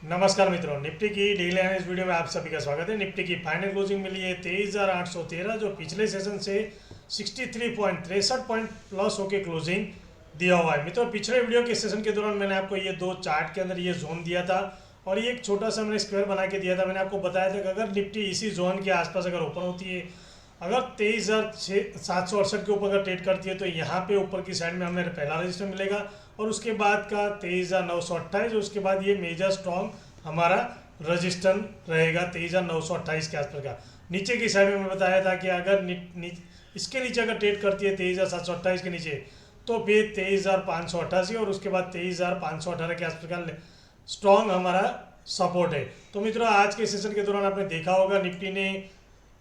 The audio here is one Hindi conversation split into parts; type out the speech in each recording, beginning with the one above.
नमस्कार मित्रों, निफ्टी की डेली एनालिसिस वीडियो में आप सभी का स्वागत है। निफ्टी की फाइनल क्लोजिंग मिली है 23,813, जो पिछले सेशन से 63.63 पॉइंट प्लस होकर क्लोजिंग दिया हुआ है। मित्रों, पिछले वीडियो के सेशन के दौरान मैंने आपको ये दो चार्ट के अंदर ये जोन दिया था और ये एक छोटा सा मैंने स्क्वायर बना के दिया था। मैंने आपको बताया था कि अगर निफ्टी इसी जोन के आसपास अगर ओपन होती है, अगर 23,768 के ऊपर अगर ट्रेड करती है, तो यहाँ पे ऊपर की साइड में हमें पहला रजिस्टर मिलेगा और उसके बाद का 23,928, उसके बाद ये मेजर स्ट्रॉन्ग हमारा रजिस्टर रहेगा 23,928 के आसपास का। नीचे की साइड में मैं बताया था कि अगर इसके नीचे अगर ट्रेड करती है 23,728 के नीचे, तो फिर 23,588 और उसके बाद 23,518 के आसपास का स्ट्रॉन्ग हमारा सपोर्ट है। तो मित्रों, आज के सेशन के दौरान आपने देखा होगा निफ्टी ने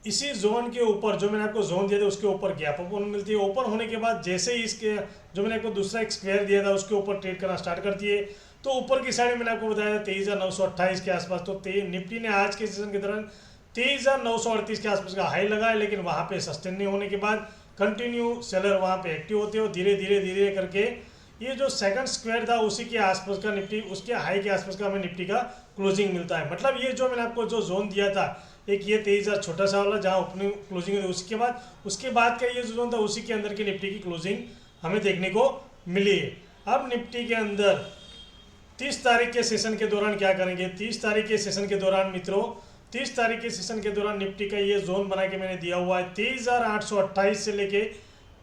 इसी जोन के ऊपर, जो मैंने आपको जोन दिया था उसके ऊपर गैप ओपन मिलती है। ओपन होने के बाद जैसे ही इसके जो मैंने आपको दूसरा एक स्क्वायर दिया था उसके ऊपर ट्रेड करना स्टार्ट करती है, तो ऊपर की साइड में मैंने आपको बताया था 23,928 के आसपास। तो निफ्टी ने आज के सेशन के दौरान 23,938 के आसपास का हाई लगाया, लेकिन वहाँ पे सस्टेन नहीं होने के बाद कंटिन्यू सेलर वहाँ पे एक्टिव होते हो, धीरे धीरे धीरे करके ये जो सेकंड स्क्वायर था उसी के आसपास का निफ्टी, उसके हाई के आसपास का हमें निफ्टी का क्लोजिंग मिलता है। मतलब ये जो मैंने आपको जो जोन दिया था, एक ये 23,000 छोटा सा वाला जहाँ ओपनिंग क्लोजिंग है, उसके बाद का ये जो जोन था उसी के अंदर की निफ्टी की क्लोजिंग हमें देखने को मिली है। अब निफ्टी के अंदर 30 तारीख के सेशन के दौरान क्या करेंगे? 30 तारीख के सेशन के दौरान मित्रों, 30 तारीख के सेशन के दौरान निफ्टी का ये जोन बना के मैंने दिया हुआ है 23,828 से लेके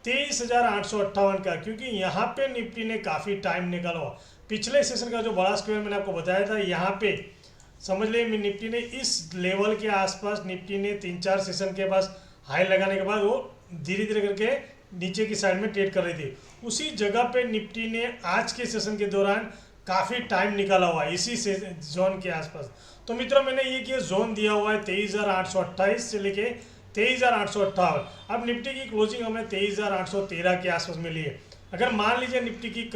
23,858 का, क्योंकि यहाँ पे निफ्टी ने काफ़ी टाइम निकाला हुआ। पिछले सेशन का जो बड़ा स्क्वायर मैंने आपको बताया था, यहाँ पे समझ लिए निफ्टी ने इस लेवल के आसपास निफ्टी ने 3-4 सेशन के पास हाई लगाने के बाद वो धीरे धीरे करके नीचे की साइड में ट्रेड कर रही थी। उसी जगह पे निफ्टी ने आज के सेशन के दौरान काफ़ी टाइम निकाला हुआ है इसी से जोन के आसपास। तो मित्रों, मैंने ये जोन दिया हुआ है 23,828 से लेके 23,858। अब निफ्टी की क्लोजिंग हमें 23,813 के आसपास मिली है। अगर मान लीजिए निफ्टी की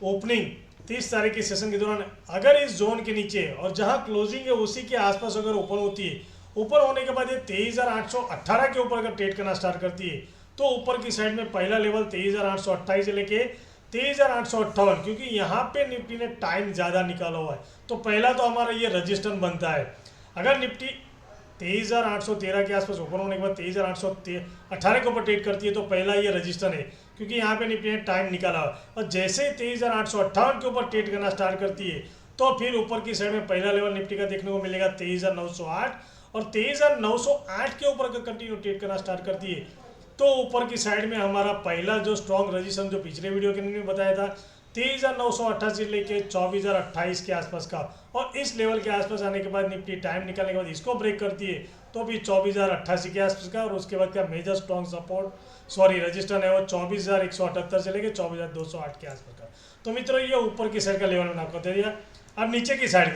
ओपनिंग 30 तारीख के सेशन के दौरान अगर इस जोन के नीचे और जहां क्लोजिंग है उसी के आसपास अगर ओपन होती है, ऊपर होने के बाद ये 23,818 के ऊपर अगर ट्रेड करना स्टार्ट करती है, तो ऊपर की साइड में पहला लेवल 23,828 से लेके 23,858, क्योंकि यहाँ पे निफ्टी ने टाइम ज़्यादा निकाला हुआ है, तो पहला तो हमारा ये रजिस्टर बनता है। अगर निफ्टी 23,813 के आसपास ओपन होने के बाद 23,818 के ऊपर ट्रेड करती है, तो पहला ये रजिस्टर है, क्योंकि यहाँ पे निफ्टी ने टाइम निकाला। और जैसे ही 23,858 के ऊपर ट्रेड करना स्टार्ट करती है, तो फिर ऊपर की साइड में पहला लेवल निफ्टी का देखने को मिलेगा 23,908, और 23,908 के ऊपर अगर कंटिन्यू ट्रेड करना स्टार्ट करती है, तो ऊपर की साइड में हमारा पहला जो स्ट्रॉन्ग रजिस्टर जो पिछले वीडियो के अंदर बताया था 23,988 लेके 24,028 के आसपास का, और इस लेवल के आसपास आने के बाद निफ्टी टाइम निकालने के बाद इसको ब्रेक करती है, तो भी 24,088 के आसपास का, और उसके बाद का मेजर स्ट्रॉन्ग रजिस्टर है वो 24,178 से लेके 24,208 के आसपास का। तो मित्रों, ये ऊपर की साइड का लेवल मैंने आपको दे दिया। अब नीचे की साइड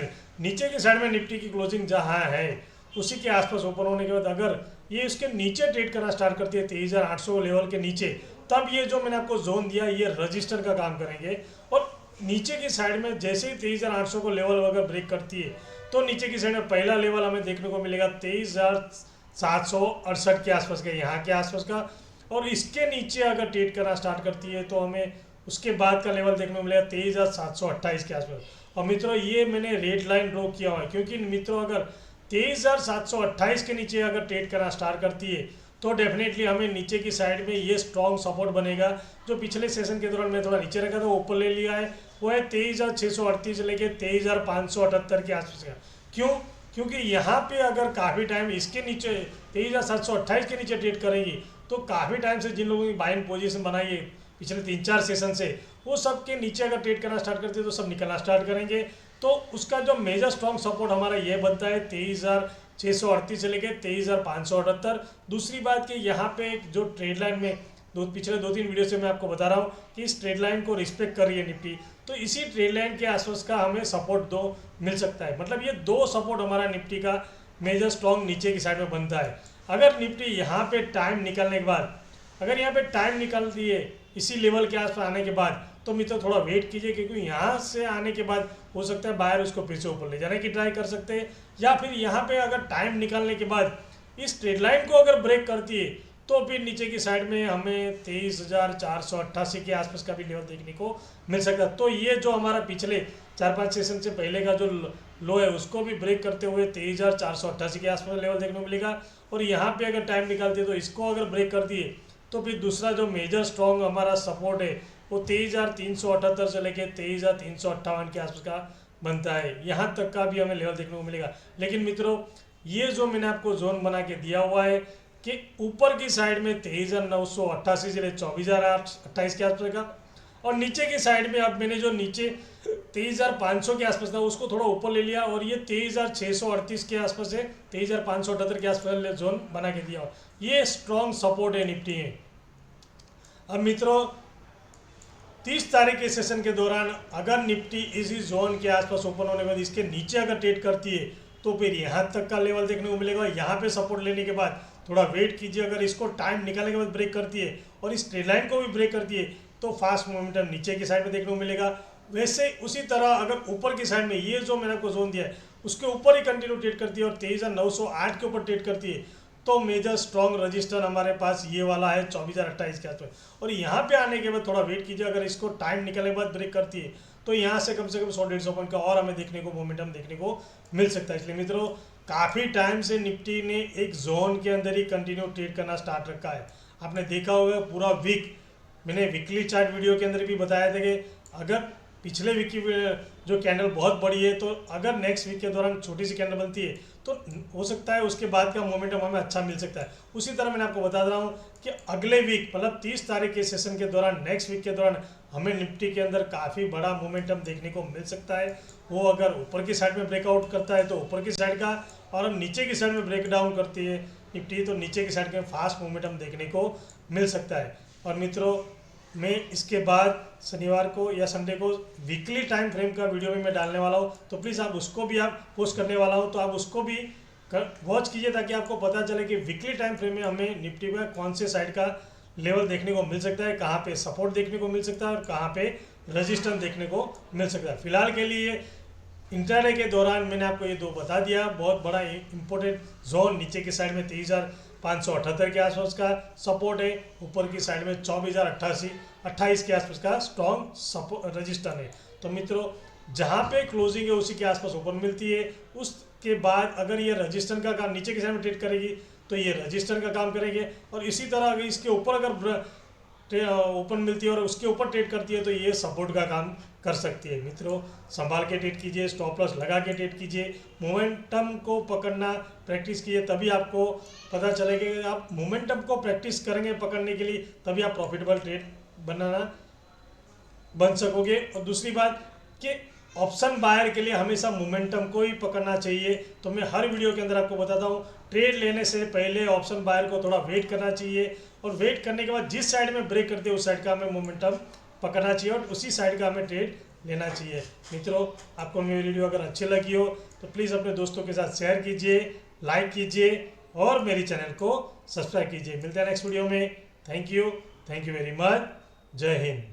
में निफ्टी की क्लोजिंग जहाँ है उसी के आसपास ओपन होने के बाद अगर ये इसके नीचे ट्रेड करना स्टार्ट करती है 23,800 लेवल के नीचे, तब ये जो मैंने आपको जोन दिया ये रजिस्टर का काम करेंगे। और नीचे की साइड में जैसे ही 23,800 को लेवल अगर ब्रेक करती है, तो नीचे की साइड में पहला लेवल हमें देखने को मिलेगा 23,768 के आसपास का, यहाँ के आसपास का, और इसके नीचे अगर ट्रेड करना स्टार्ट करती है तो हमें उसके बाद का लेवल देखने को मिलेगा 23,728 के आसपास। और मित्रों, ये मैंने रेड लाइन ड्रॉ किया हुआ है, क्योंकि मित्रों अगर 23,728 के नीचे अगर ट्रेड करना स्टार्ट करती है, तो डेफिनेटली हमें नीचे की साइड में ये स्ट्रॉन्ग सपोर्ट बनेगा। जो पिछले सेशन के दौरान मैं थोड़ा नीचे रखा था वो ऊपर ले लिया है, वो है 23,638 से लेके 23,578 के आसपास का। क्यों? क्योंकि यहाँ पे अगर काफ़ी टाइम इसके नीचे 23,728 के नीचे ट्रेड करेंगी, तो काफ़ी टाइम से जिन लोगों की बाइंग पोजीशन बनाई है पिछले 3-4 सेशन से, वो सब के नीचे अगर ट्रेड करना स्टार्ट करते हैं तो सब निकलना स्टार्ट करेंगे। तो उसका जो मेजर स्ट्रॉन्ग सपोर्ट हमारा ये बनता है 23,638 से लेकर 23,578। दूसरी बात कि यहाँ पे जो ट्रेड लाइन में पिछले 2-3 वीडियो से मैं आपको बता रहा हूँ कि इस ट्रेड लाइन को रिस्पेक्ट कर रही है निफ्टी, तो इसी ट्रेड लाइन के आसपास का हमें सपोर्ट 2 मिल सकता है। मतलब ये 2 सपोर्ट हमारा निफ्टी का मेजर स्ट्रॉन्ग नीचे की साइड में बनता है। अगर निफ्टी यहाँ पे टाइम निकलने के बाद, अगर यहाँ पे टाइम निकलती है इसी लेवल के आसपास आने के बाद, तो मित्रों थोड़ा वेट कीजिए, क्योंकि यहाँ से आने के बाद हो सकता है बाहर उसको फिर से ऊपर ले जाने की ट्राई कर सकते हैं, या फिर यहाँ पे अगर टाइम निकालने के बाद इस ट्रेड लाइन को अगर ब्रेक करती है, तो फिर नीचे की साइड में हमें 23,488 के आसपास का भी लेवल देखने को मिल सकता है। तो ये जो हमारा पिछले 4-5 सेशन से पहले का जो लो है उसको भी ब्रेक करते हुए 23,488 के आसपास लेवल देखने को मिलेगा। और यहाँ पे अगर टाइम निकालते तो इसको अगर ब्रेक कर दिए तो फिर दूसरा जो मेजर स्ट्रॉन्ग हमारा सपोर्ट है वो 23,378 से लेके 23,358 के आसपास का बनता है। यहाँ तक का भी हमें लेवल देखने को मिलेगा। लेकिन मित्रों ये जो मैंने आपको जोन बना के दिया हुआ है कि ऊपर की साइड में 23,988 से 24,028 के आसपास का, और नीचे की साइड में अब मैंने जो नीचे 23,500 के आसपास था उसको थोड़ा ऊपर ले लिया और ये 23,638 के आसपास है, 23,578 के आसपास जोन बना के दिया। ये स्ट्रॉन्ग सपोर्ट है निफ्टी है। अब मित्रों 30 तारीख के सेशन के दौरान अगर निफ्टी इसी जोन के आसपास ओपन होने के बाद इसके नीचे अगर ट्रेड करती है तो फिर यहाँ तक का लेवल देखने को मिलेगा। यहाँ पे सपोर्ट लेने के बाद थोड़ा वेट कीजिए, अगर इसको टाइम निकालने के बाद ब्रेक करती है और इस ट्रेड लाइन को भी ब्रेक करती है तो फास्ट मोमेंटम नीचे की साइड में देखने को मिलेगा। वैसे उसी तरह अगर ऊपर की साइड में ये जो मैंने आपको जोन दिया है उसके ऊपर ही कंटिन्यू ट्रेड करती है और 23,908 के ऊपर ट्रेड करती है तो मेजर स्ट्रॉन्ग रजिस्टर हमारे पास ये वाला है 24,028 के आसपास। और यहाँ पे आने के बाद थोड़ा वेट कीजिए, अगर इसको टाइम निकलने के बाद ब्रेक करती है तो यहाँ से कम 100-150 पॉइंट का और हमें देखने को मोमेंटम देखने को मिल सकता है। इसलिए मित्रों काफ़ी टाइम से निफ्टी ने एक जोन के अंदर ही कंटिन्यू ट्रेड करना स्टार्ट रखा है। आपने देखा होगा पूरा वीक मैंने वीकली चार्ट वीडियो के अंदर भी बताया था कि अगर पिछले वीक की जो कैंडल बहुत बड़ी है तो अगर नेक्स्ट वीक के दौरान छोटी सी कैंडल बनती है तो हो सकता है उसके बाद का मोमेंटम हमें अच्छा मिल सकता है। उसी तरह मैंने आपको बता रहा हूँ कि अगले वीक मतलब 30 तारीख के सेशन के दौरान नेक्स्ट वीक के दौरान हमें निफ्टी के अंदर काफ़ी बड़ा मोमेंटम देखने को मिल सकता है। वो अगर ऊपर की साइड में ब्रेकआउट करता है तो ऊपर की साइड का, और नीचे की साइड में ब्रेक डाउन करती है निफ्टी तो नीचे की साइड में फास्ट मोमेंटम देखने को मिल सकता है। और मित्रों मैं इसके बाद शनिवार को या संडे को वीकली टाइम फ्रेम का वीडियो भी मैं डालने वाला हूँ, तो प्लीज़ आप उसको भी आप पोस्ट करने वाला हूँ तो आप उसको भी वॉच कीजिए ताकि आपको पता चले कि वीकली टाइम फ्रेम में हमें निफ्टी में कौन से साइड का लेवल देखने को मिल सकता है, कहाँ पे सपोर्ट देखने को मिल सकता है और कहाँ पे रेजिस्टेंस देखने को मिल सकता है। फिलहाल के लिए इंट्राडे के दौरान मैंने आपको ये दो बता दिया। बहुत बड़ा इंपॉर्टेंट जोन नीचे की साइड में 23,578 के आसपास का सपोर्ट है, ऊपर की साइड में 24,028 के आसपास का स्ट्रॉन्ग सपोर्ट रजिस्टर है। तो मित्रों जहाँ पे क्लोजिंग है उसी के आसपास ओपन मिलती है, उसके बाद अगर ये रजिस्टर का काम नीचे की साइड में ट्रेड करेगी तो ये रजिस्टर का काम करेंगे, और इसी तरह अगर इसके ऊपर अगर ओपन मिलती है और उसके ऊपर ट्रेड करती है तो ये सपोर्ट का काम कर सकती है। मित्रों संभाल के ट्रेड कीजिए, स्टॉप लॉस लगा के ट्रेड कीजिए, मोमेंटम को पकड़ना प्रैक्टिस कीजिए, तभी आपको पता चलेगा कि आप मोमेंटम को प्रैक्टिस करेंगे पकड़ने के लिए तभी आप प्रॉफिटेबल ट्रेड बन सकोगे। और दूसरी बात कि ऑप्शन बायर के लिए हमेशा मोमेंटम को ही पकड़ना चाहिए। तो मैं हर वीडियो के अंदर आपको बताता हूँ ट्रेड लेने से पहले ऑप्शन बायर को थोड़ा वेट करना चाहिए, और वेट करने के बाद जिस साइड में ब्रेक करते हैं उस साइड का हमें मोमेंटम पकड़ना चाहिए और उसी साइड का हमें ट्रेड लेना चाहिए। मित्रों आपको मेरी वीडियो अगर अच्छी लगी हो तो प्लीज़ अपने दोस्तों के साथ शेयर कीजिए, लाइक कीजिए और मेरी चैनल को सब्सक्राइब कीजिए। मिलते हैं नेक्स्ट वीडियो में। Thank you very much. जय हिंद।